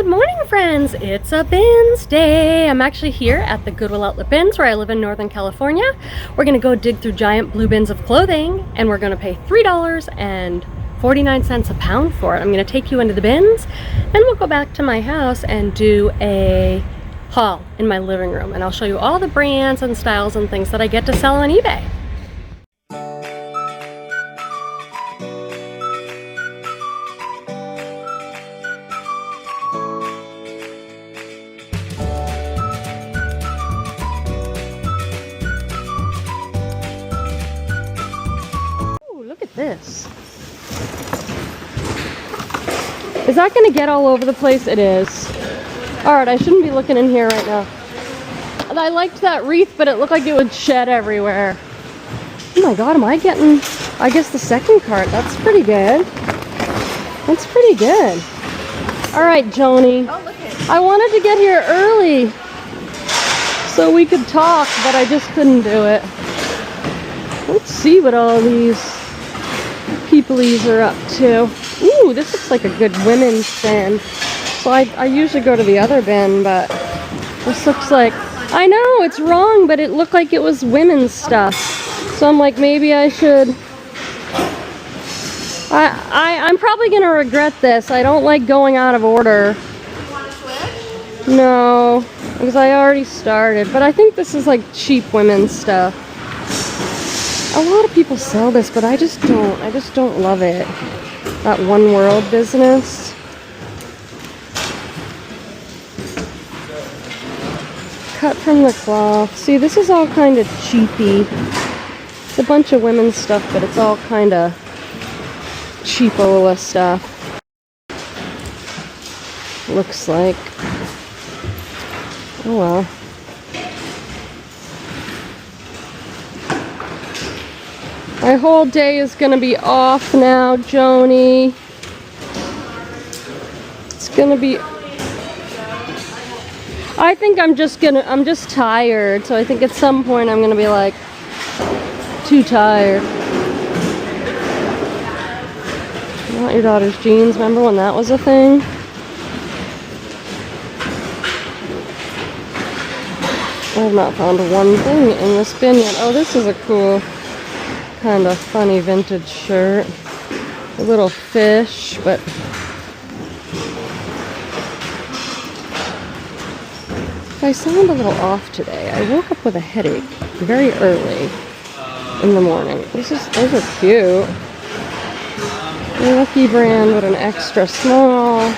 Good morning, friends. It's a bins day. I'm actually here at the Goodwill outlet bins where I live in Northern California. We're gonna go dig through giant blue bins of clothing and we're gonna pay $3.49 a pound for it. I'm gonna take you into the bins, then we'll go back to my house and do a haul in my living room, and I'll show you all the brands and styles and things that I get to sell on eBay. This. Is that going to get all over the place? It is. Alright, I shouldn't be looking in here right now. I liked that wreath, but it looked like it would shed everywhere. Oh my god, am I getting, I guess, the second cart? That's pretty good. That's pretty good. Alright, Joni. Oh, look at it. I wanted to get here early so we could talk, but I just couldn't do it. Let's see what all these peoplies are up to. Ooh, this looks like a good women's bin. So I usually go to the other bin, but this looks like, I know it's wrong, but it looked like it was women's stuff. So I'm like, maybe I should. I'm probably gonna regret this. I don't like going out of order. You want to switch? No, because I already started. But I think this is like cheap women's stuff. A lot of people sell this, but I just don't love it. That One World business. Cut from the cloth. See, this is all kind of cheapy. It's a bunch of women's stuff, but it's all kind of cheapola stuff. Looks like. Oh well. My whole day is gonna be off now, Joni. It's gonna be. I think I'm just tired. So I think at some point I'm gonna be like, too tired. Not your daughter's jeans. Remember when that was a thing? I have not found one thing in this bin yet. Oh, this is a cool, kind of funny vintage shirt. A little fish, but I sound a little off today. I woke up with a headache very early in the morning. Those are cute. A Lucky brand with an extra small.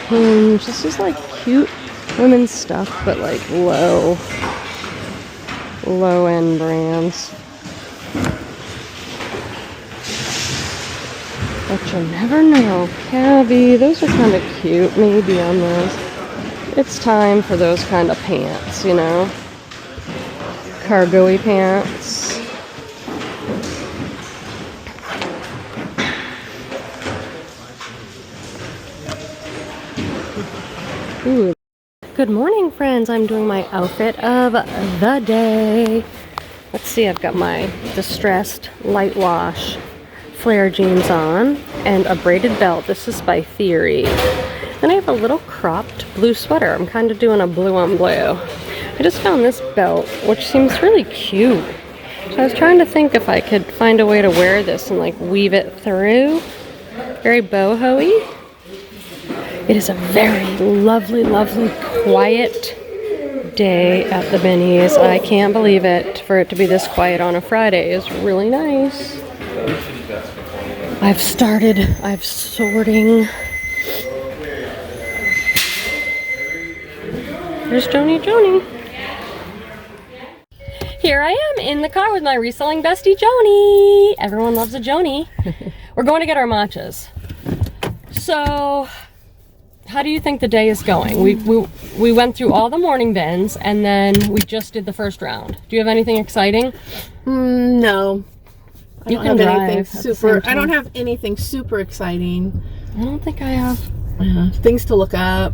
This is like cute women's stuff, but like low-end brands. But you'll never know. Cabby, those are kind of cute. Maybe on those. It's time for those kind of pants, you know? Cargo-y pants. Ooh. Good morning, friends. I'm doing my outfit of the day. Let's see, I've got my distressed light wash flare jeans on and a braided belt. This is by Theory. Then I have a little cropped blue sweater. I'm kind of doing a blue on blue. I just found this belt, which seems really cute. So I was trying to think if I could find a way to wear this and like weave it through. Very boho-y. It is a very lovely, lovely, quiet day at the Benny's. I can't believe it. For it to be this quiet on a Friday is really nice. I'm sorting. There's Joni. Here I am in the car with my reselling bestie, Joni. Everyone loves a Joni. We're going to get our matchas. So, how do you think the day is going? We went through all the morning bins and then we just did the first round. Do you have anything exciting? No. I don't have anything super. I don't have anything super exciting. I don't think I have. Things to look up.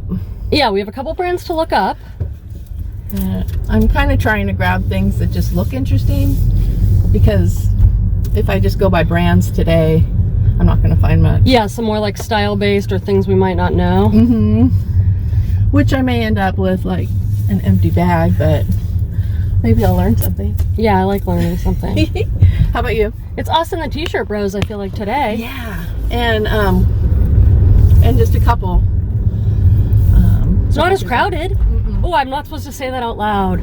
Yeah, we have a couple brands to look up. I'm kind of trying to grab things that just look interesting. because if I just go by brands today, I'm not going to find much. Yeah, some more like style-based or things we might not know. Which I may end up with like an empty bag, but maybe I'll learn something. Yeah, I like learning something. How about you? It's us and the t-shirt bros, I feel like, today. Yeah, and just a couple. It's not as crowded. Oh, I'm not supposed to say that out loud.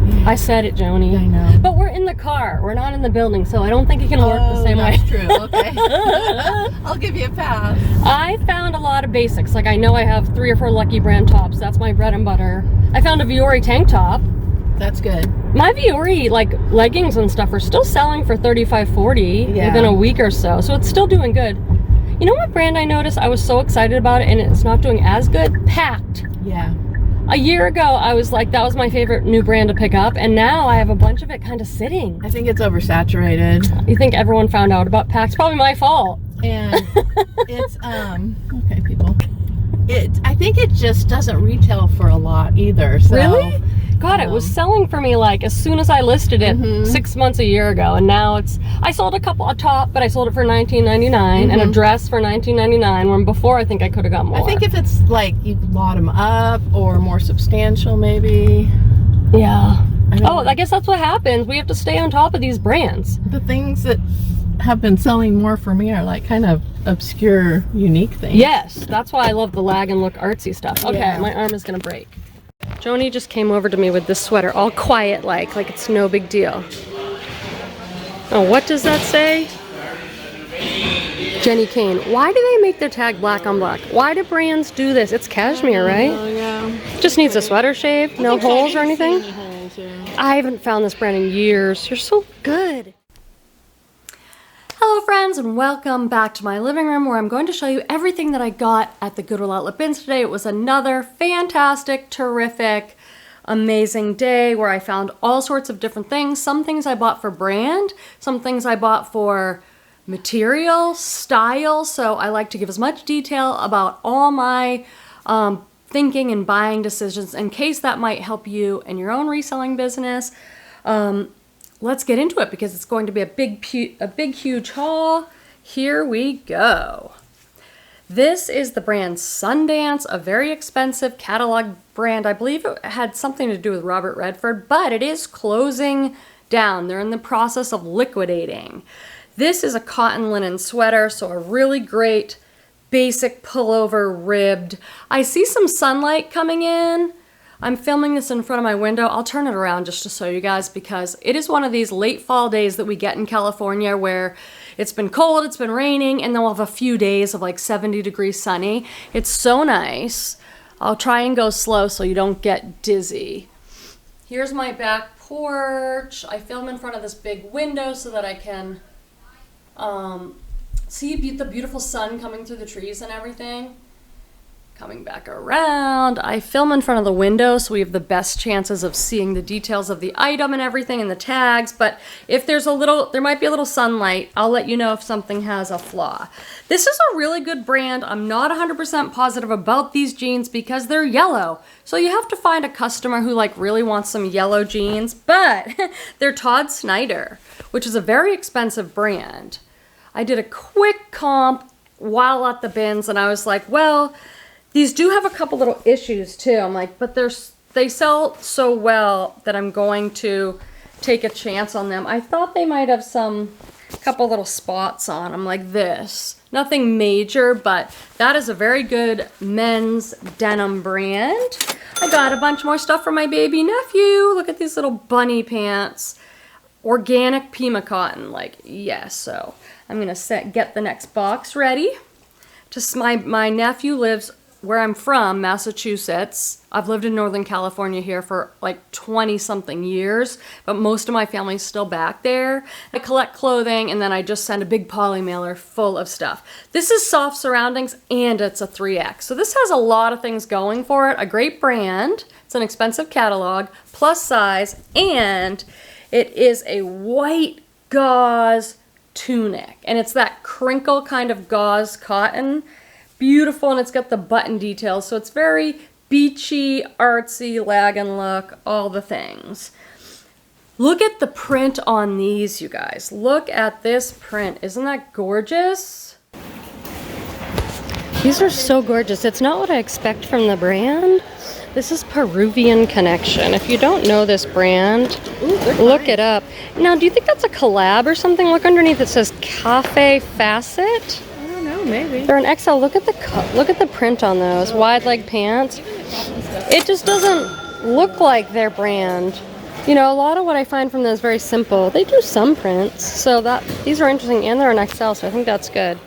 Yeah. I said it, Joni. I know. But we're in the car. We're not in the building, so I don't think it can work the same way. That's true. Okay. I'll give you a pass. I found a lot of basics. Like, I know I have 3 or 4 Lucky Brand tops. That's my bread and butter. I found a Viore tank top. That's good. My Viore, like, leggings and stuff are still selling for $35.40 within a week or so. So it's still doing good. You know what brand I noticed? I was so excited about it, and it's not doing as good? Packed. Yeah. A year ago, I was like, that was my favorite new brand to pick up, and now I have a bunch of it kind of sitting. I think it's oversaturated. You think everyone found out about Packed? It's probably my fault. And it's, okay, people. I think it just doesn't retail for a lot either. So, really? God, it was selling for me like as soon as I listed it 6 months, a year ago, and now I sold a top, but I sold it for $19.99 and a dress for $19.99, when before I think I could have got more. I think if it's like you lot them up or more substantial, maybe. Yeah. I guess that's what happens. We have to stay on top of these brands. The things that have been selling more for me are like kind of obscure, unique things. Yes, that's why I love the lag and look artsy stuff. Okay, Yeah. my arm is gonna break. Joni just came over to me with this sweater, all quiet like it's no big deal. Oh, what does that say? Jenny Kane. Why do they make their tag black on black? Why do brands do this? It's cashmere, right? Oh, yeah. Just needs a sweater shave, no holes or anything? Holes, yeah. I haven't found this brand in years. You're so good. Hello friends, and welcome back to my living room, where I'm going to show you everything that I got at the Goodwill outlet bins today. It was another fantastic, terrific, amazing day where I found all sorts of different things. Some things I bought for brand, some things I bought for material, style, so I like to give as much detail about all my thinking and buying decisions in case that might help you in your own reselling business. Let's get into it because it's going to be a big, huge haul. Here we go. This is the brand Sundance, a very expensive catalog brand. I believe it had something to do with Robert Redford, but it is closing down. They're in the process of liquidating. This is a cotton linen sweater, so a really great basic pullover ribbed. I see some sunlight coming in. I'm filming this in front of my window. I'll turn it around just to show you guys because it is one of these late fall days that we get in California where it's been cold, it's been raining, and then we'll have a few days of like 70 degrees sunny. It's so nice. I'll try and go slow so you don't get dizzy. Here's my back porch. I film in front of this big window so that I can see the beautiful sun coming through the trees and everything. Coming back around, I film in front of the window so we have the best chances of seeing the details of the item and everything and the tags, but if there might be a little sunlight, I'll let you know if something has a flaw. This is a really good brand. I'm not 100% positive about these jeans because they're yellow, so you have to find a customer who like really wants some yellow jeans, but they're Todd Snyder, which is a very expensive brand. I did a quick comp while at the bins and I was like, well, these do have a couple little issues too. I'm like, but they sell so well that I'm going to take a chance on them. I thought they might have couple little spots on them like this. Nothing major, but that is a very good men's denim brand. I got a bunch more stuff for my baby nephew. Look at these little bunny pants. Organic Pima cotton, like yes. So I'm gonna get the next box ready. Just my nephew lives where I'm from, Massachusetts. I've lived in Northern California here for like 20 something years, but most of my family's still back there. I collect clothing and then I just send a big Polymailer full of stuff. This is soft surroundings and it's a 3X. So this has a lot of things going for it. A great brand, it's an expensive catalog, plus size, and it is a white gauze tunic. And it's that crinkle kind of gauze cotton. Beautiful, and it's got the button details, so it's very beachy, artsy, lag and look, all the things. Look at the print on these, you guys. Look at this print. Isn't that gorgeous? These are so gorgeous. It's not what I expect from the brand. This is Peruvian Connection. If you don't know this brand, look it up. Now, do you think that's a collab or something? Look underneath, it says Cafe Facet. I don't know, maybe. They're an XL. Look at the print on those wide leg pants. It just doesn't look like their brand. You know, a lot of what I find from them is very simple. They do some prints, so these are interesting, and they're an XL, so I think that's good.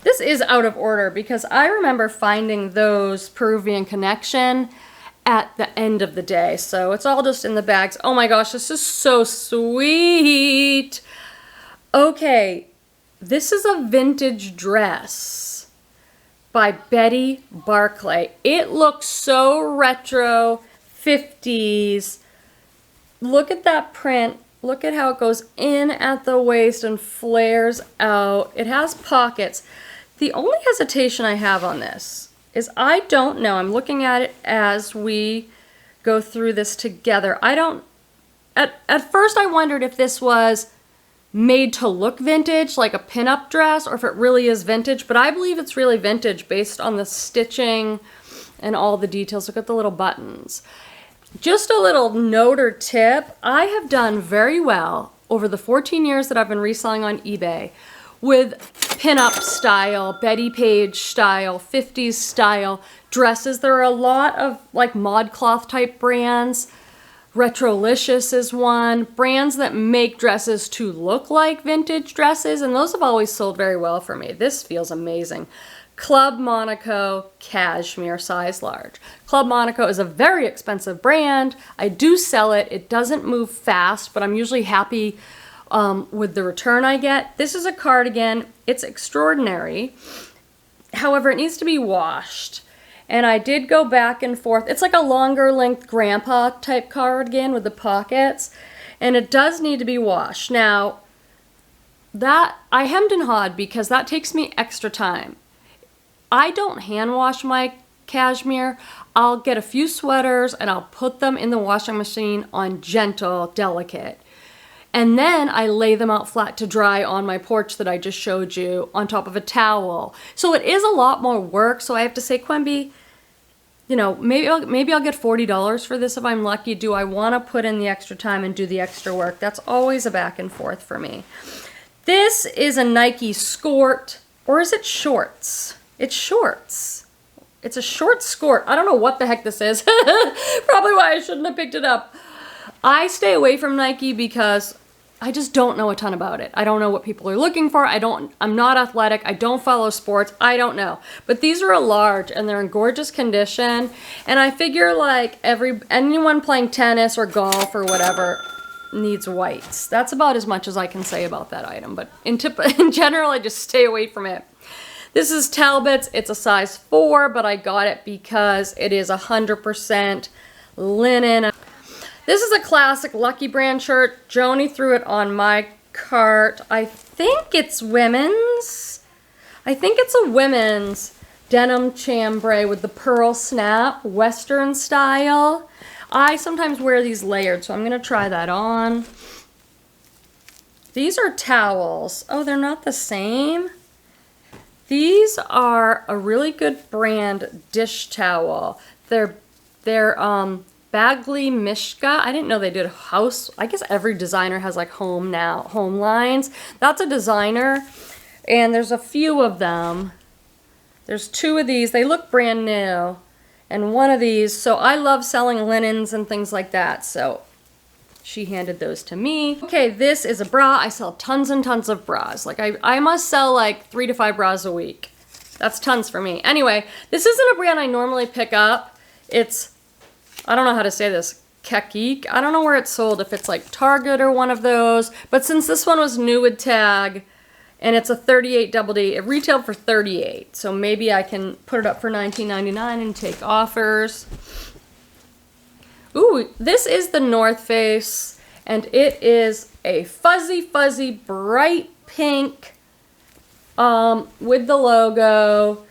This is out of order because I remember finding those Peruvian Connection at the end of the day. So it's all just in the bags. Oh my gosh, this is so sweet. Okay, this is a vintage dress by Betty Barclay. It looks so retro, 50s. Look at that print. Look at how it goes in at the waist and flares out. It has pockets. The only hesitation I have on this is I don't know. I'm looking at it as we go through this together. At first I wondered if this was made to look vintage, like a pinup dress, or if it really is vintage, but I believe it's really vintage based on the stitching and all the details. Look at the little buttons. Just a little note or tip, I have done very well over the 14 years that I've been reselling on eBay with pinup style, Betty Page style, 50s style dresses. There are a lot of like ModCloth type brands. Retrolicious is one. Brands that make dresses to look like vintage dresses, and those have always sold very well for me. This feels amazing. Club Monaco Cashmere size large. Club Monaco is a very expensive brand. I do sell it. It doesn't move fast, but I'm usually happy with the return I get. This is a cardigan. It's extraordinary. However, it needs to be washed. And I did go back and forth. It's like a longer length grandpa type cardigan with the pockets. And it does need to be washed. Now, that I hemmed and hawed because that takes me extra time. I don't hand wash my cashmere. I'll get a few sweaters and I'll put them in the washing machine on gentle, delicate. And then I lay them out flat to dry on my porch that I just showed you on top of a towel. So it is a lot more work. So I have to say, Quenby, you know, maybe I'll get $40 for this if I'm lucky. Do I want to put in the extra time and do the extra work? That's always a back and forth for me. This is a Nike skort, or is it shorts? It's shorts. It's a short skort. I don't know what the heck this is. Probably why I shouldn't have picked it up. I stay away from Nike because I just don't know a ton about it. I don't know what people are looking for. I'm not athletic. I don't follow sports. I don't know. But these are a large and they're in gorgeous condition. And I figure like anyone playing tennis or golf or whatever needs whites. That's about as much as I can say about that item. But in general, I just stay away from it. This is Talbot's. It's a size 4, but I got it because it is 100% linen. This is a classic Lucky Brand shirt. Joni threw it on my cart. I think it's women's. I think it's a women's denim chambray with the pearl snap, Western style. I sometimes wear these layered, so I'm going to try that on. These are towels. Oh, they're not the same. These are a really good brand dish towel. They're Bagley Mishka. I didn't know they did house. I guess every designer has like home lines. That's a designer, and there's a few of them. There's 2 of these. They look brand new, and 1 of these. So I love selling linens and things like that. So she handed those to me. Okay, this is a bra. I sell tons and tons of bras. Like I must sell like 3 to 5 bras a week. That's tons for me. Anyway, this isn't a brand I normally pick up. It's, I don't know how to say this, Kekik. I don't know where it's sold, if it's like Target or one of those. But since this one was new with tag, and it's a 38 double D, it retailed for $38. So maybe I can put it up for $19.99 and take offers. Ooh, this is the North Face, and it is a fuzzy, bright pink with the logo.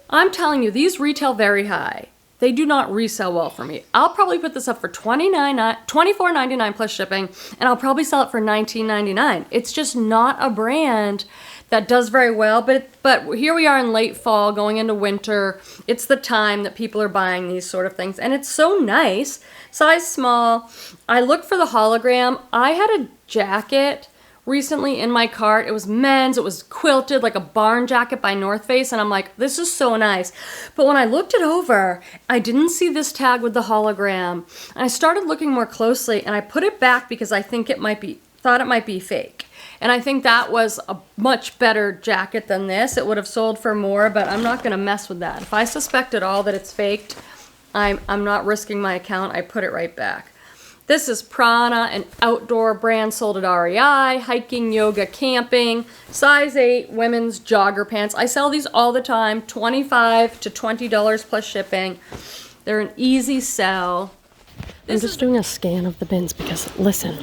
I'm telling you, these retail very high. They do not resell well for me. I'll probably put this up for $24.99 plus shipping, and I'll probably sell it for $19.99. It's just not a brand that does very well, but here we are in late fall going into winter. It's the time that people are buying these sort of things, and it's so nice. Size small. I looked for the hologram. I had a jacket recently in my cart. It was men's. It was quilted like a barn jacket by North Face, and I'm like, this is so nice. But when I looked it over, I didn't see this tag with the hologram. And I started looking more closely, and I put it back because I think thought it might be fake. And I think that was a much better jacket than this. It would have sold for more, but I'm not going to mess with that. If I suspect at all that it's faked, I'm not risking my account. I put it right back. This is Prana, an outdoor brand sold at REI, hiking, yoga, camping, size 8 women's jogger pants. I sell these all the time, $25 to $20 plus shipping. They're an easy sell. I'm just doing a scan of the bins because, listen.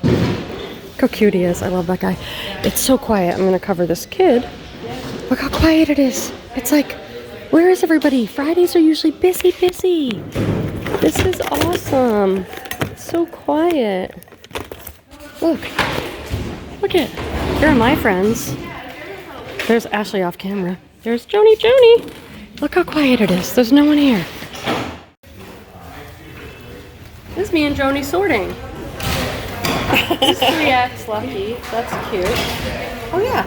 Look how cute he is. I love that guy. It's so quiet. I'm going to cover this kid. Look how quiet it is. It's like, where is everybody? Fridays are usually busy. This is awesome. It's so quiet. Look. Look at. Here are my friends. There's Ashley off camera. There's Joni. Look how quiet it is. There's no one here. This is me and Joni sorting. This 3X Lucky. That's cute. Oh yeah.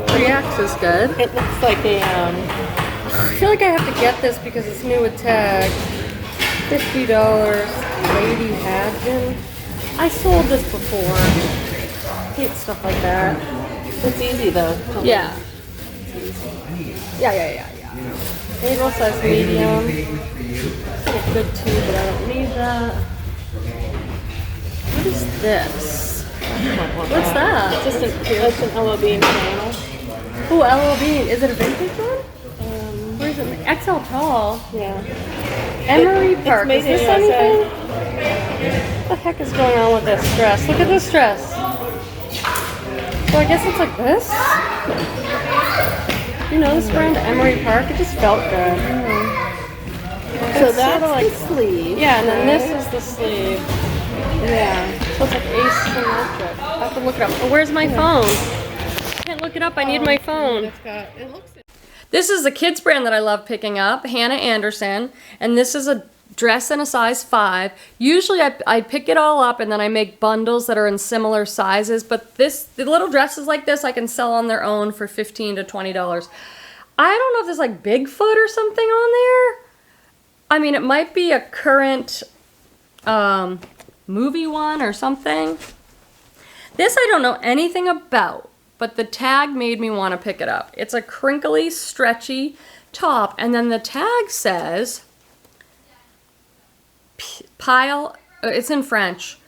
3X is good. It looks like a I feel like I have to get this because it's new with tag. $50. Lady Hadgen. I sold this before. I hate stuff like that. It's easy though. Yeah. Yeah. Able size medium. It's good too, but I don't need that. What is this? What's that? Just it's an LOB channel. Oh, LL Bean. Is it a vintage one? Where is it? XL Tall. Yeah. Emery Park. It's made Is this in USA. anything? What the heck is going on with this dress? Look at this dress. So I guess it's like this? You know this brand, Emery Park? It just felt good. So It's that's sorta like, the sleeve. yeah, and then right? this is the sleeve. Yeah. So it's like asymmetric. I have to look it up. Oh, where's my phone? I can't look it up. I need my phone. It looks. This is a kids brand that I love picking up, Hannah Anderson, and this is a dress in a size 5. Usually I pick it all up and then I make bundles that are in similar sizes, but the little dresses like this I can sell on their own for $15 to $20. I don't know if there's like Bigfoot or something on there. I mean, it might be a current movie one or something. This I don't know anything about, but the tag made me want to pick it up. It's a crinkly, stretchy top, and then the tag says pile. It's in French.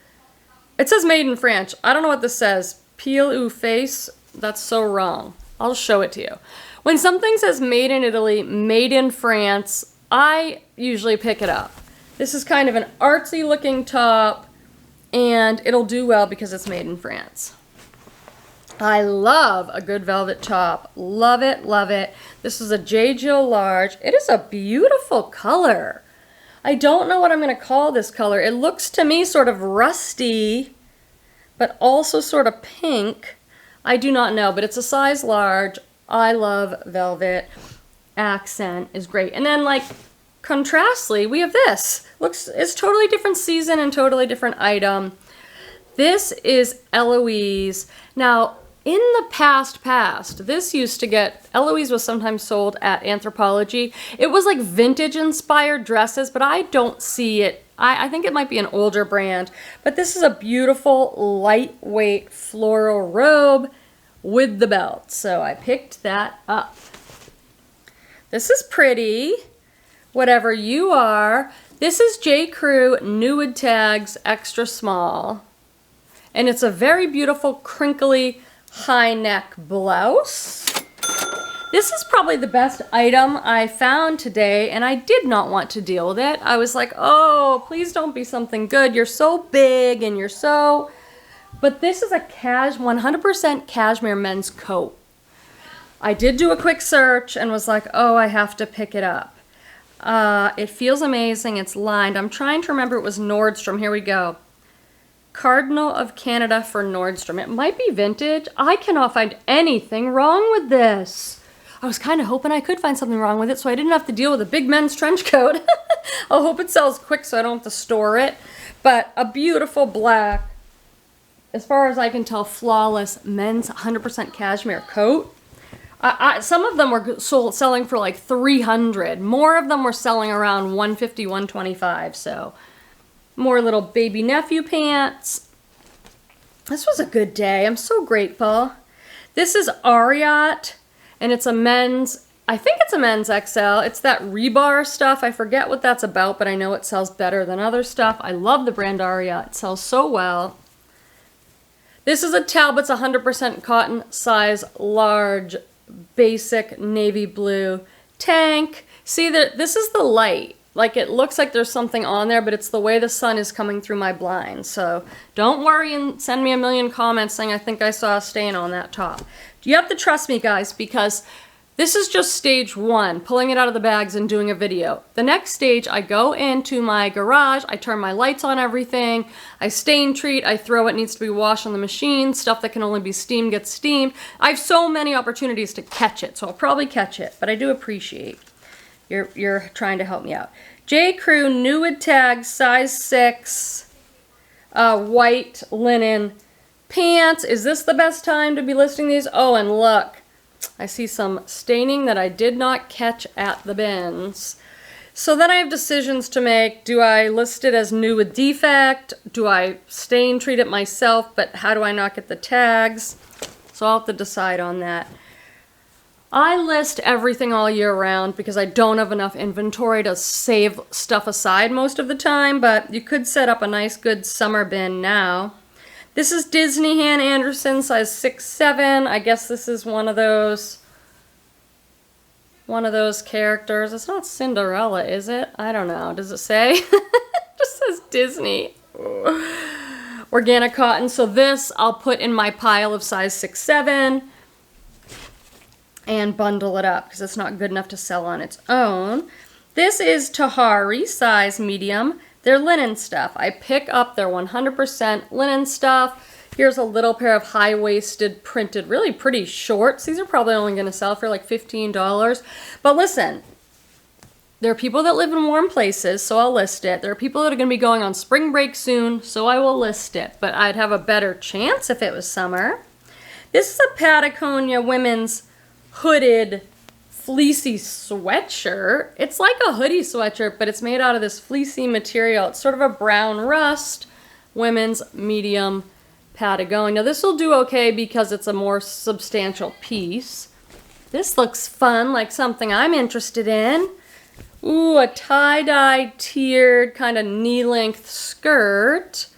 It says made in French. I don't know what this says. Pile ou face. That's so wrong. I'll show it to you. When something says made in Italy, made in France, I usually pick it up. This is kind of an artsy looking top, and it'll do well because it's made in France. I love a good velvet top. Love it, love it. This is a J. Jill large. It is a beautiful color. I don't know what I'm going to call this color. It looks to me sort of rusty, but also sort of pink. I do not know, but it's a size large. I love velvet. Accent is great. And then, like, contrastly, we have this. It's totally different season and totally different item. This is Eloise. Now, in the past, this used to get, Eloise was sometimes sold at Anthropologie. It was like vintage inspired dresses, but I don't see it. I think it might be an older brand, but this is a beautiful lightweight floral robe with the belt. So I picked that up. This is pretty, whatever you are. This is J. Crew Nude Tags Extra Small. And it's a very beautiful crinkly high neck blouse. This is probably the best item I found today, and I did not want to deal with it. I was like, oh, please don't be something good. You're so big and you're so... But this is a 100% cashmere men's coat. I did do a quick search and was like, oh, I have to pick it up. It feels amazing. It's lined. I'm trying to remember, it was Nordstrom. Here we go. Cardinal of Canada for Nordstrom. It might be vintage. I cannot find anything wrong with this. I was kind of hoping I could find something wrong with it so I didn't have to deal with a big men's trench coat. I'll hope it sells quick so I don't have to store it. But a beautiful black, as far as I can tell, flawless men's 100% cashmere coat. Some of them were selling for like $300. More of them were selling around $150, $125. So more little baby nephew pants. This was a good day. I'm so grateful. This is Ariat, and it's a men's, I think it's a men's XL. It's that rebar stuff. I forget what that's about, but I know it sells better than other stuff. I love the brand Ariat. It sells so well. This is a Talbot's 100% cotton, size large, basic navy blue tank. See, this is the light. Like, it looks like there's something on there, but it's the way the sun is coming through my blinds. So don't worry and send me a million comments saying I think I saw a stain on that top. You have to trust me, guys, because this is just stage one, pulling it out of the bags and doing a video. The next stage, I go into my garage, I turn my lights on, everything, I stain treat, I throw what needs to be washed on the machine, stuff that can only be steamed gets steamed. I have so many opportunities to catch it, so I'll probably catch it, but I do appreciate you're trying to help me out. J. Crew Nude Tag size 6 white linen pants. Is this the best time to be listing these? Oh, and look, I see some staining that I did not catch at the bins. So then I have decisions to make. Do I list it as new with defect? Do I stain treat it myself, but how do I not get the tags? So I'll have to decide on that. I list everything all year round because I don't have enough inventory to save stuff aside most of the time, but you could set up a nice good summer bin now. This is Disney Han Anderson, size 6'7". I guess this is one of those characters. It's not Cinderella, is it? I don't know. Does it say? It just says Disney. Organic cotton. So this I'll put in my pile of size 6'7". and bundle it up because it's not good enough to sell on its own. This is Tahari, size medium. They're linen stuff. I pick up their 100% linen stuff. Here's a little pair of high-waisted printed, really pretty shorts. These are probably only going to sell for like $15. But listen, there are people that live in warm places, so I'll list it. There are people that are going to be going on spring break soon, so I will list it. But I'd have a better chance if it was summer. This is a Patagonia women's hooded fleecy sweatshirt. It's like a hoodie sweatshirt, but it's made out of this fleecy material. It's sort of a brown rust, women's medium Patagonia. This will do okay because it's a more substantial piece. This looks fun, like something I'm interested in. Ooh, a tie-dye tiered kind of knee-length skirt.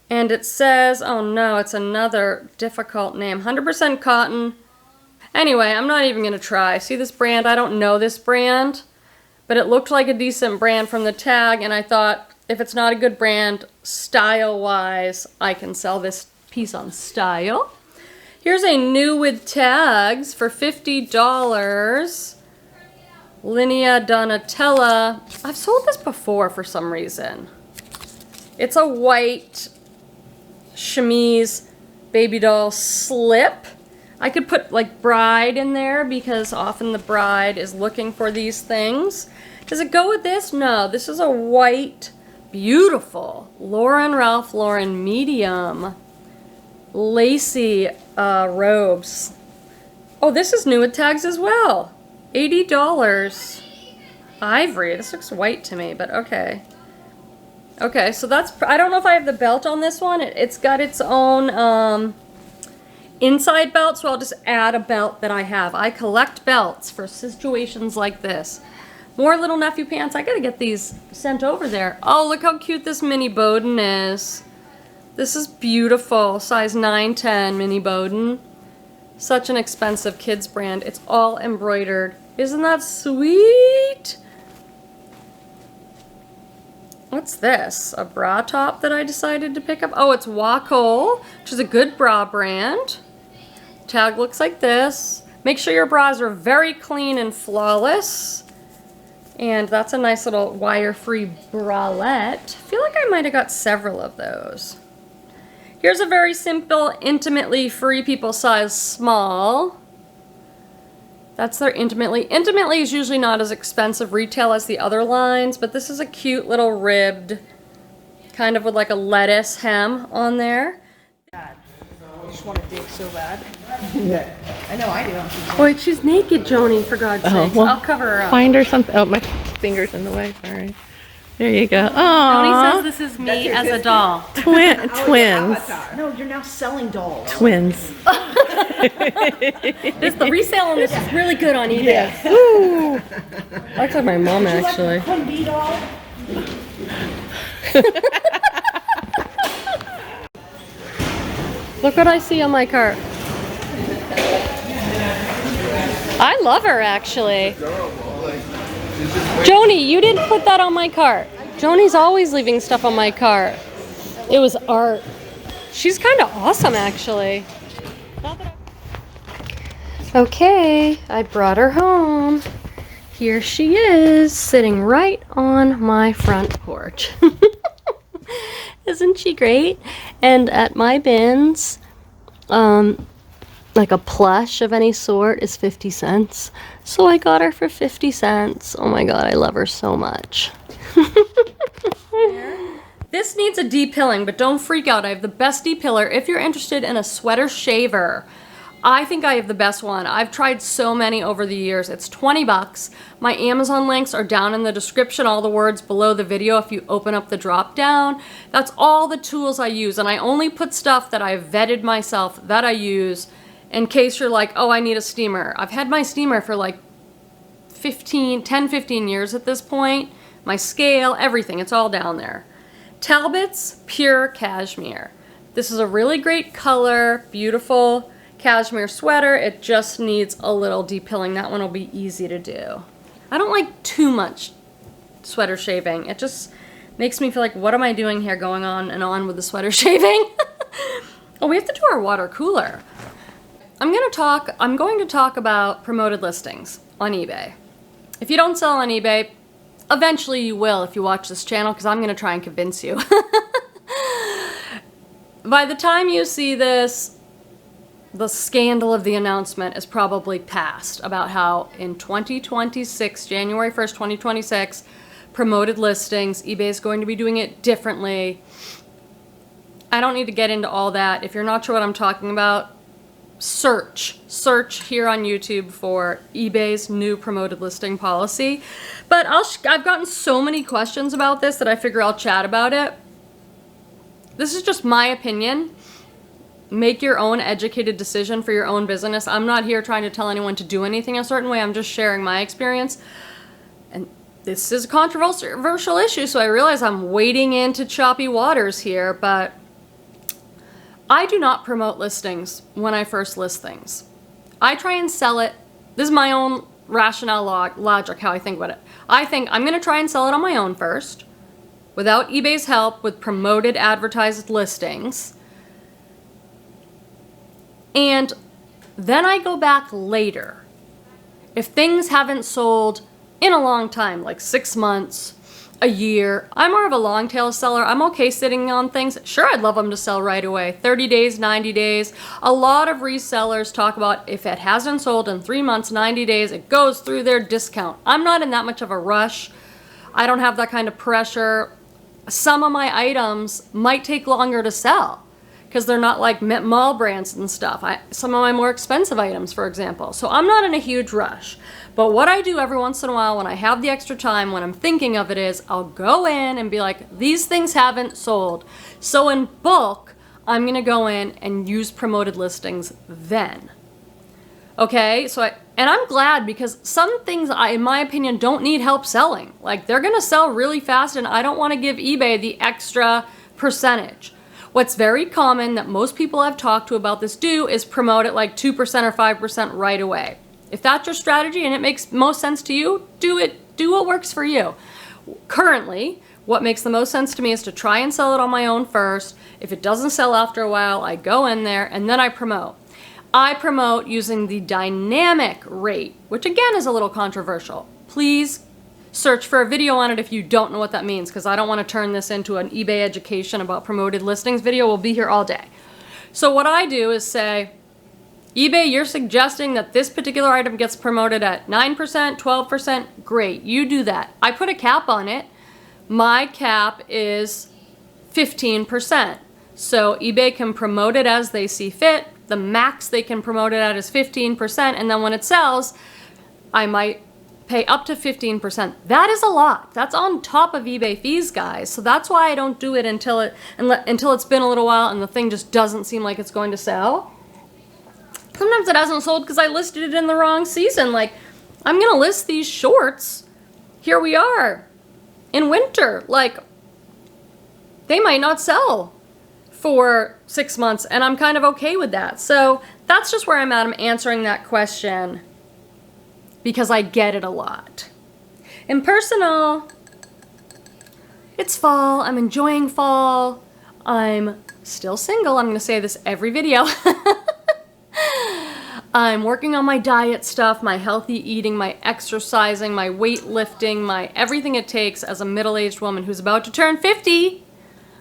And it says, oh no, it's another difficult name, 100% cotton. Anyway, I'm not even going to try. See this brand? I don't know this brand, but it looked like a decent brand from the tag, and I thought if it's not a good brand, style-wise, I can sell this piece on style. Here's a new with tags for $50. Linea Donatella. I've sold this before for some reason. It's a white chemise baby doll slip. I could put like bride in there because often the bride is looking for these things. Does it go with this? No, this is a white, beautiful Ralph Lauren medium lacy robes. Oh, this is new with tags as well. $80. Ivory. This looks white to me, but okay. Okay, so that's, I don't know if I have the belt on this one. It's got its own inside belt, so I'll just add a belt that I have. I collect belts for situations like this. More little nephew pants. I gotta get these sent over there. Oh, look how cute this mini Bowden is. This is beautiful. Size 9-10 mini Bowden. Such an expensive kids brand. It's all embroidered. Isn't that sweet? What's this? A bra top that I decided to pick up? Oh, it's Wacoal, which is a good bra brand. Tag looks like this. Make sure your bras are very clean and flawless. And that's a nice little wire-free bralette. I feel like I might have got several of those. Here's a very simple, intimately free people size small. That's their intimately. Intimately is usually not as expensive retail as the other lines, but this is a cute little ribbed, kind of with like a lettuce hem on there. I just want to dig so bad. Yeah. I know I do. Wait, she's naked, Joni, for God's sake. Well, I'll cover her up. Find her something. Oh, my finger's in the way. Sorry. There you go. Joni Oh. says this is me as a doll. Twins. No, you're now selling dolls. Twins. The resale on this is really good on eBay. Ooh. Looks like my mom, actually. Quenby doll. Look what I see on my cart. I love her, actually. Joni, you didn't put that on my cart. Joni's always leaving stuff on my cart. It was art. She's kind of awesome, actually. Okay, I brought her home. Here she is, sitting right on my front porch. Isn't she great? And at my bins, like a plush of any sort is 50 cents. So I got her for 50 cents. Oh my God, I love her so much. This needs a depilling, but don't freak out. I have the best depiller if you're interested in a sweater shaver. I think I have the best one. I've tried so many over the years. It's 20 bucks. My Amazon links are down in the description, all the words below the video if you open up the drop down. That's all the tools I use, and I only put stuff that I've vetted myself that I use in case you're like, oh, I need a steamer. I've had my steamer for like 10, 15 years at this point. My scale, everything, it's all down there. Talbot's Pure Cashmere. This is a really great color, beautiful cashmere sweater. It just needs a little depilling. That one will be easy to do. I don't like too much sweater shaving. It just makes me feel like, what am I doing here, going on and on with the sweater shaving? Oh, we have to do our water cooler. I'm going to talk about promoted listings on eBay. If you don't sell on eBay, eventually you will if you watch this channel, because I'm going to try and convince you. By the time you see this, the scandal of the announcement is probably past about how in 2026, January 1st, 2026, promoted listings, eBay is going to be doing it differently. I don't need to get into all that. If you're not sure what I'm talking about, search here on YouTube for eBay's new promoted listing policy. But I've gotten so many questions about this that I figure I'll chat about it. This is just my opinion. Make your own educated decision for your own business. I'm not here trying to tell anyone to do anything a certain way. I'm just sharing my experience. And this is a controversial issue, so I realize I'm wading into choppy waters here, but I do not promote listings when I first list things. I try and sell it. This is my own rationale logic, how I think about it. I think I'm going to try and sell it on my own first, without eBay's help, with promoted advertised listings. And then I go back later. If things haven't sold in a long time, like 6 months, a year, I'm more of a long tail seller. I'm okay sitting on things. Sure, I'd love them to sell right away. 30 days, 90 days. A lot of resellers talk about if it hasn't sold in 3 months, 90 days, it goes through their discount. I'm not in that much of a rush. I don't have that kind of pressure. Some of my items might take longer to sell because they're not like mall brands and stuff. Some of my more expensive items, for example. So I'm not in a huge rush. But what I do every once in a while when I have the extra time, when I'm thinking of it, is I'll go in and be like, these things haven't sold. So in bulk, I'm gonna go in and use promoted listings then. Okay, and I'm glad, because some things, in my opinion, don't need help selling. Like, they're gonna sell really fast, and I don't wanna give eBay the extra percentage. What's very common that most people I've talked to about this do is promote it like 2% or 5% right away. If that's your strategy and it makes most sense to you, do it. Do what works for you. Currently, what makes the most sense to me is to try and sell it on my own first. If it doesn't sell after a while, I go in there and then I promote. I promote using the dynamic rate, which again is a little controversial. Please search for a video on it if you don't know what that means, because I don't want to turn this into an eBay education about promoted listings video. We'll be here all day. So what I do is say, eBay, you're suggesting that this particular item gets promoted at 9%, 12%. Great, you do that. I put a cap on it. My cap is 15%. So eBay can promote it as they see fit. The max they can promote it at is 15%. And then when it sells, I might pay up to 15%. That is a lot. That's on top of eBay fees, guys. So that's why I don't do it until it's been a little while and the thing just doesn't seem like it's going to sell. Sometimes it hasn't sold because I listed it in the wrong season. Like, I'm going to list these shorts. Here we are in winter. Like, they might not sell for 6 months, and I'm kind of okay with that. So that's just where I'm at. I'm answering that question because I get it a lot. In personal, it's fall. I'm enjoying fall. I'm still single. I'm going to say this every video. I'm working on my diet stuff, my healthy eating, my exercising, my weightlifting, my everything it takes as a middle-aged woman who's about to turn 50.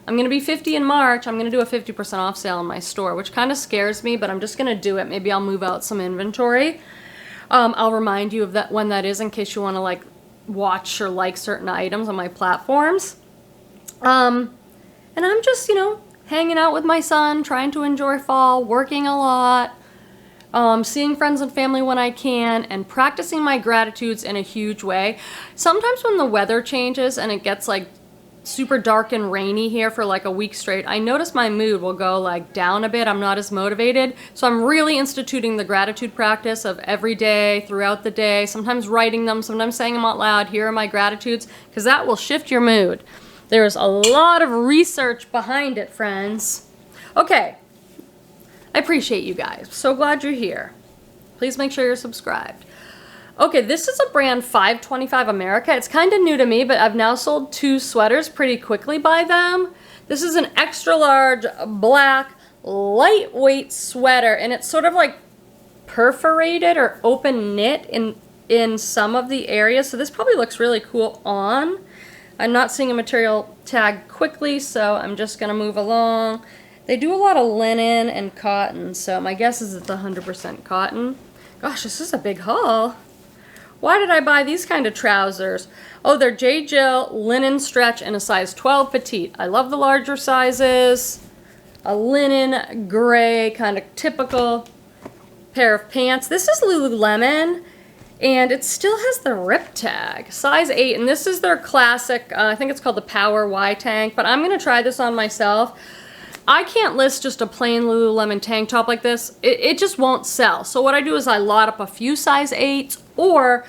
I'm going to be 50 in March. I'm going to do a 50% off sale in my store, which kind of scares me, but I'm just going to do it. Maybe I'll move out some inventory. I'll remind you of that when that is in case you want to like watch or like certain items on my platforms. And I'm just, you know, hanging out with my son, trying to enjoy fall, working a lot. Seeing friends and family when I can, and practicing my gratitudes in a huge way. Sometimes when the weather changes and it gets like super dark and rainy here for like a week straight, I notice my mood will go like down a bit. I'm not as motivated. So I'm really instituting the gratitude practice of every day, throughout the day, sometimes writing them, sometimes saying them out loud. Here are my gratitudes, because that will shift your mood. There's a lot of research behind it, friends. Okay. I appreciate you guys. So glad you're here. Please make sure you're subscribed. Okay, this is a brand 525 America. It's kind of new to me, but I've now sold 2 sweaters pretty quickly by them. This is an extra large black lightweight sweater, and it's sort of like perforated or open knit in some of the areas. So this probably looks really cool on. I'm not seeing a material tag quickly, so I'm just going to move along. They do a lot of linen and cotton, so my guess is it's 100% cotton. Gosh, this is a big haul. Why did I buy these kind of trousers? Oh, they're J.Jill, linen stretch, and a size 12 petite. I love the larger sizes. A linen, gray, kind of typical pair of pants. This is Lululemon, and it still has the rip tag. Size 8, and this is their classic, I think it's called the Power Y tank, but I'm going to try this on myself. I can't list just a plain Lululemon tank top like this. It just won't sell. So what I do is I lot up a few size 8s, or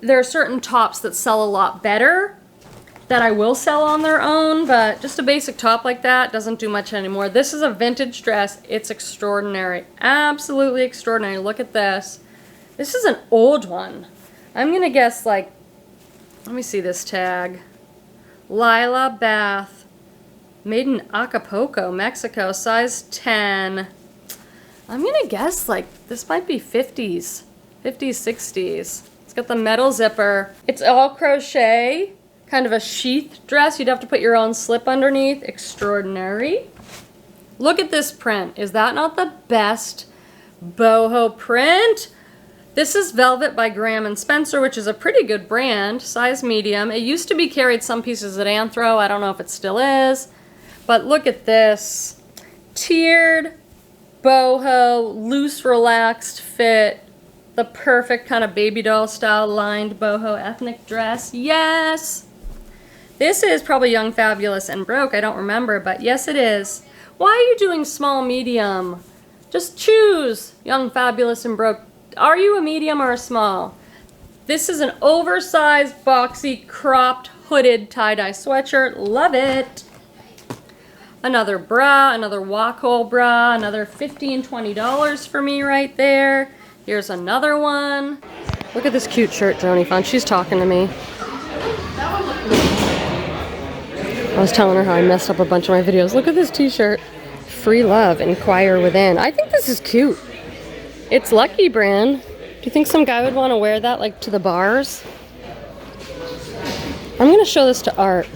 there are certain tops that sell a lot better that I will sell on their own, but just a basic top like that doesn't do much anymore. This is a vintage dress. It's extraordinary. Absolutely extraordinary. Look at this. This is an old one. I'm gonna guess like, let me see this tag. Lila Bath. Made in Acapulco, Mexico, size 10. I'm gonna guess like this might be 50s, 60s. It's got the metal zipper. It's all crochet, kind of a sheath dress. You'd have to put your own slip underneath. Extraordinary. Look at this print. Is that not the best boho print? This is Velvet by Graham & Spencer, which is a pretty good brand, size medium. It used to be carried some pieces at Anthro. I don't know if it still is. But look at this. Tiered, boho, loose, relaxed fit. The perfect kind of baby doll style lined boho ethnic dress. Yes! This is probably Young, Fabulous, and Broke. I don't remember, but yes it is. Why are you doing small, medium? Just choose Young, Fabulous, and Broke. Are you a medium or a small? This is an oversized, boxy, cropped, hooded tie-dye sweatshirt. Love it! Another bra, another walk-hole bra, another $15, $20 for me right there. Here's another one. Look at this cute shirt Joni found. She's talking to me. I was telling her how I messed up a bunch of my videos. Look at this t-shirt. Free love, inquire within. I think this is cute. It's Lucky brand. Do you think some guy would want to wear that like to the bars? I'm gonna show this to Art.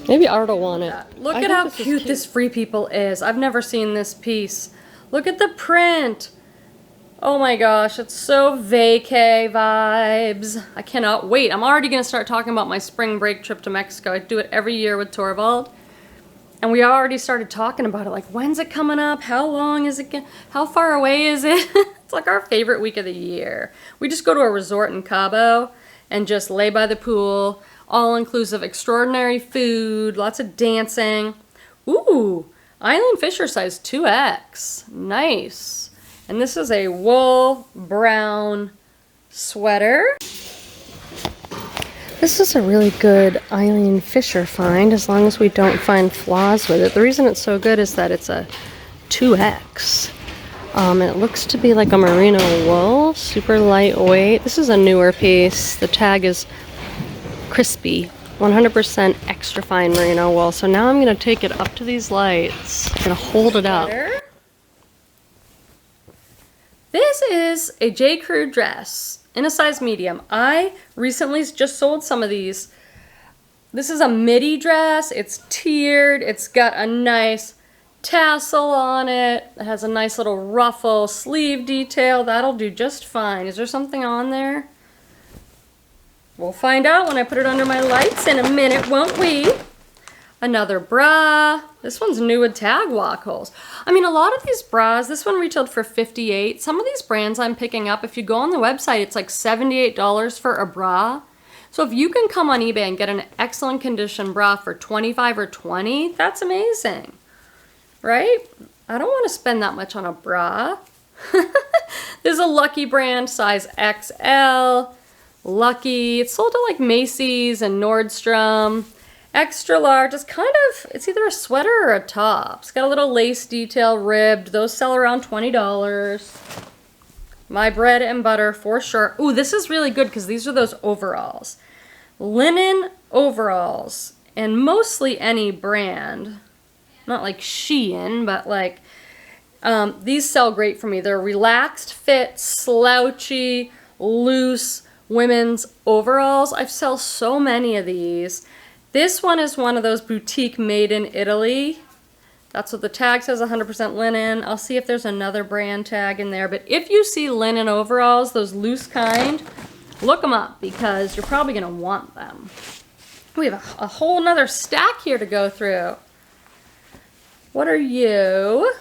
Maybe Art will want it. Look I at think how this is cute this Free People is. I've never seen this piece. Look at the print. Oh my gosh, it's so vacay vibes. I cannot wait. I'm already gonna start talking about my spring break trip to Mexico. I do it every year with Torvald. And we already started talking about it, like, when's it coming up? How long is it? How far away is it? It's like our favorite week of the year. We just go to a resort in Cabo and just lay by the pool, all-inclusive, extraordinary food, lots of dancing. Ooh, Island Fisher size 2X. Nice. And this is a wool brown sweater. This is a really good Eileen Fisher find, as long as we don't find flaws with it. The reason it's so good is that it's a 2X. And it looks to be like a merino wool, super lightweight. This is a newer piece. The tag is crispy, 100% extra fine merino wool. So now I'm gonna take it up to these lights. I'm gonna hold it up. This is a J. Crew dress in a size medium. I recently just sold some of these. This is a midi dress. It's tiered. It's got a nice tassel on it. It has a nice little ruffle sleeve detail. That'll do just fine. Is there something on there? We'll find out when I put it under my lights in a minute, won't we? Another bra. This one's new with tag lock holes. I mean, a lot of these bras, this one retailed for $58. Some of these brands I'm picking up, if you go on the website, it's like $78 for a bra. So if you can come on eBay and get an excellent condition bra for $25 or $20, that's amazing, right? I don't want to spend that much on a bra. This is a Lucky brand, size XL. Lucky. It's sold at like Macy's and Nordstrom. Extra large. It's kind of, it's either a sweater or a top. It's got a little lace detail, ribbed. Those sell around $20. My bread and butter for sure. Ooh, this is really good because these are those overalls. Linen overalls. And mostly any brand. Not like Shein, but like, these sell great for me. They're relaxed fit, slouchy, loose women's overalls. I sell so many of these. This one is one of those boutique made in Italy. That's what the tag says, 100% linen. I'll see if there's another brand tag in there. But if you see linen overalls, those loose kind, look them up because you're probably going to want them. We have a whole nother stack here to go through. What are you?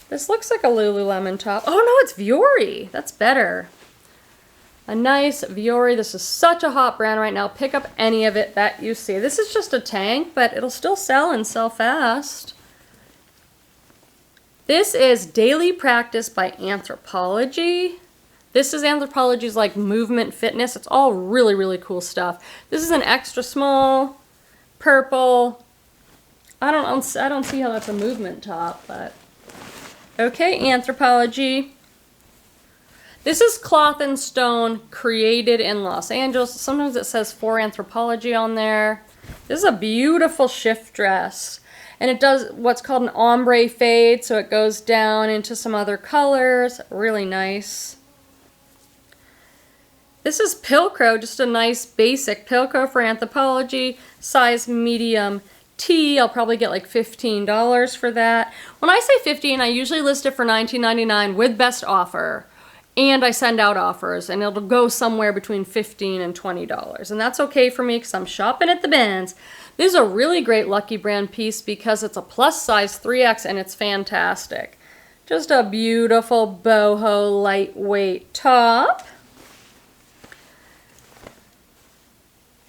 This looks like a Lululemon top. Oh no, it's Vuori. That's better. A nice Vuori. This is such a hot brand right now. Pick up any of it that you see. This is just a tank, but it'll still sell and sell fast. This is Daily Practice by Anthropologie. This is Anthropologie's like movement fitness. It's all really, really cool stuff. This is an extra small, purple. I don't see how that's a movement top, but okay, Anthropologie. This is Cloth and Stone, created in Los Angeles. Sometimes it says for Anthropologie on there. This is a beautiful shift dress. And it does what's called an ombre fade, so it goes down into some other colors. Really nice. This is Pilcrow, just a nice basic Pilcrow for Anthropologie, size medium T. I'll probably get like $15 for that. When I say $15, I usually list it for $19.99 with best offer. And I send out offers, and it'll go somewhere between $15 and $20. And that's okay for me because I'm shopping at the bins. This is a really great Lucky brand piece because it's a plus size 3X and it's fantastic. Just a beautiful boho lightweight top.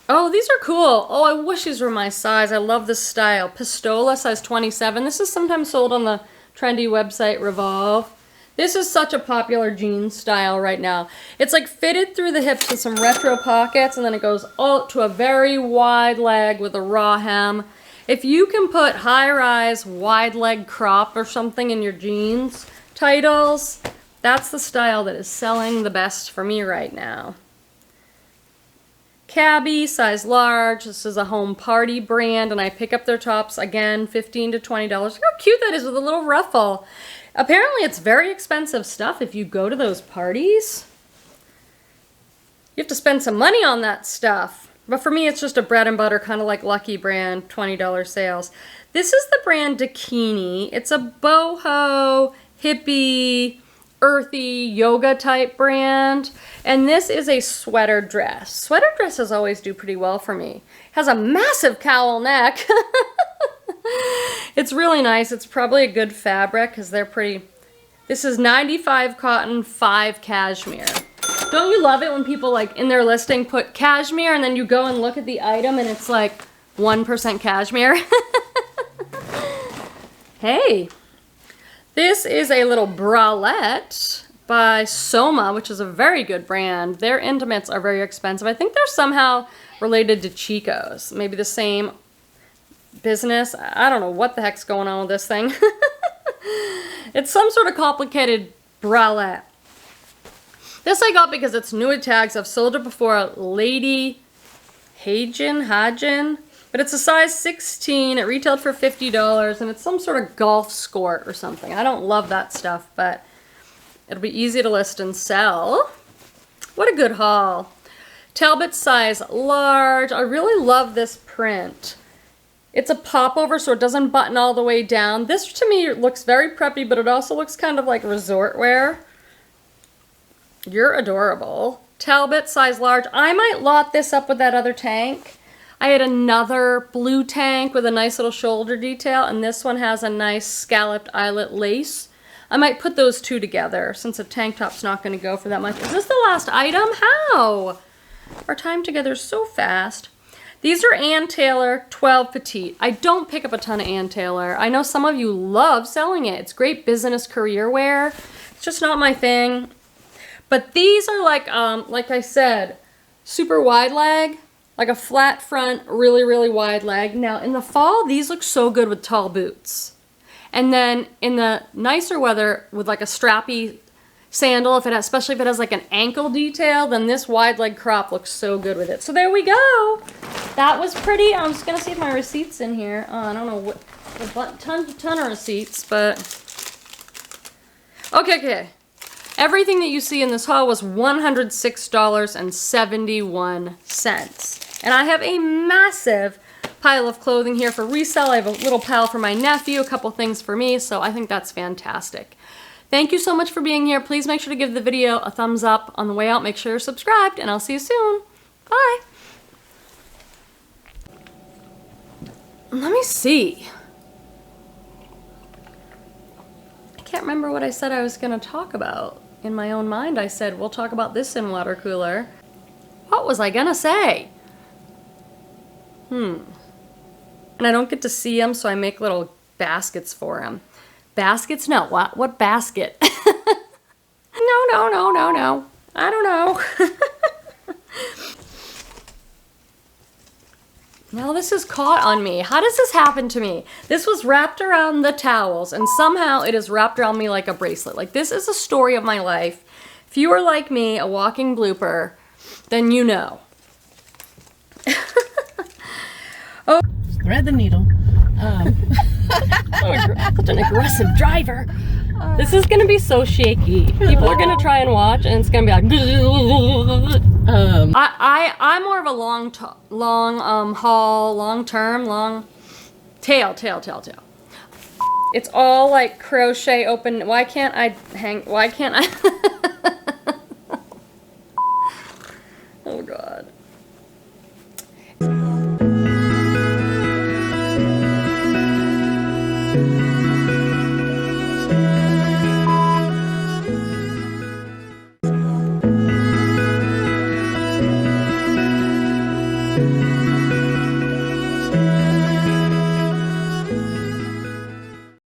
Oh, these are cool. Oh, I wish these were my size. I love this style. Pistola, size 27. This is sometimes sold on the trendy website Revolve. This is such a popular jeans style right now. It's like fitted through the hips with some retro pockets, and then it goes all to a very wide leg with a raw hem. If you can put high-rise, wide leg crop or something in your jeans titles, that's the style that is selling the best for me right now. Cabby, size large. This is a home party brand, and I pick up their tops, again, $15 to $20. Look how cute that is with a little ruffle. Apparently it's very expensive stuff if you go to those parties. You have to spend some money on that stuff. But for me, it's just a bread and butter, kind of like Lucky Brand, $20 sales. This is the brand Dakini. It's a boho, hippie, earthy, yoga type brand. And this is a sweater dress. Sweater dresses always do pretty well for me. It has a massive cowl neck. It's really nice. It's probably a good fabric because they're pretty... This is 95 cotton, 5 cashmere. Don't you love it when people like in their listing put cashmere and then you go and look at the item and it's like 1% cashmere? Hey, this is a little bralette by Soma, which is a very good brand. Their intimates are very expensive. I think they're somehow related to Chico's. Maybe the same business. I don't know what the heck's going on with this thing. It's some sort of complicated bralette. This I got because it's new at tags. I've sold it before. Lady Hajin, but it's a size 16. It retailed for $50, and it's some sort of golf skort or something. I don't love that stuff, but it'll be easy to list and sell. What a good haul. Talbot size large. I really love this print. It's a popover, so it doesn't button all the way down. This, to me, looks very preppy, but it also looks kind of like resort wear. You're adorable. Talbot, size large. I might lot this up with that other tank. I had another blue tank with a nice little shoulder detail, and this one has a nice scalloped eyelet lace. I might put those two together, since a tank top's not going to go for that much. Is this the last item? How? Our time together is so fast. These are Ann Taylor 12 Petite. I don't pick up a ton of Ann Taylor. I know some of you love selling it. It's great business career wear. It's just not my thing. But these are like I said, super wide leg, like a flat front, really, really wide leg. Now in the fall, these look so good with tall boots. And then in the nicer weather with like a strappy sandal, especially if it has like an ankle detail, then this wide leg crop looks so good with it. So there we go. That was pretty. I'm just gonna see if my receipt's in here. Oh, I don't know what, a ton of receipts, but okay. Everything that you see in this haul was $106.71. And I have a massive pile of clothing here for resale. I have a little pile for my nephew, a couple things for me, so I think that's fantastic. Thank you so much for being here. Please make sure to give the video a thumbs up on the way out. Make sure you're subscribed, and I'll see you soon. Bye. Let me see. I can't remember what I said I was going to talk about. In my own mind, I said, we'll talk about this in water cooler. What was I going to say? And I don't get to see them, so I make little baskets for them. Baskets? No. What basket? No. I don't know. Now this is caught on me. How does this happen to me? This was wrapped around the towels, and somehow it is wrapped around me like a bracelet. Like, this is a story of my life. If you are like me, a walking blooper, then you know. Oh, Thread the needle. Such an aggressive driver. This is gonna be so shaky. People are gonna try and watch, and it's gonna be like. I'm more of a long haul, long term, long tail. It's all like crochet open. Why can't I hang? Why can't I? Oh God.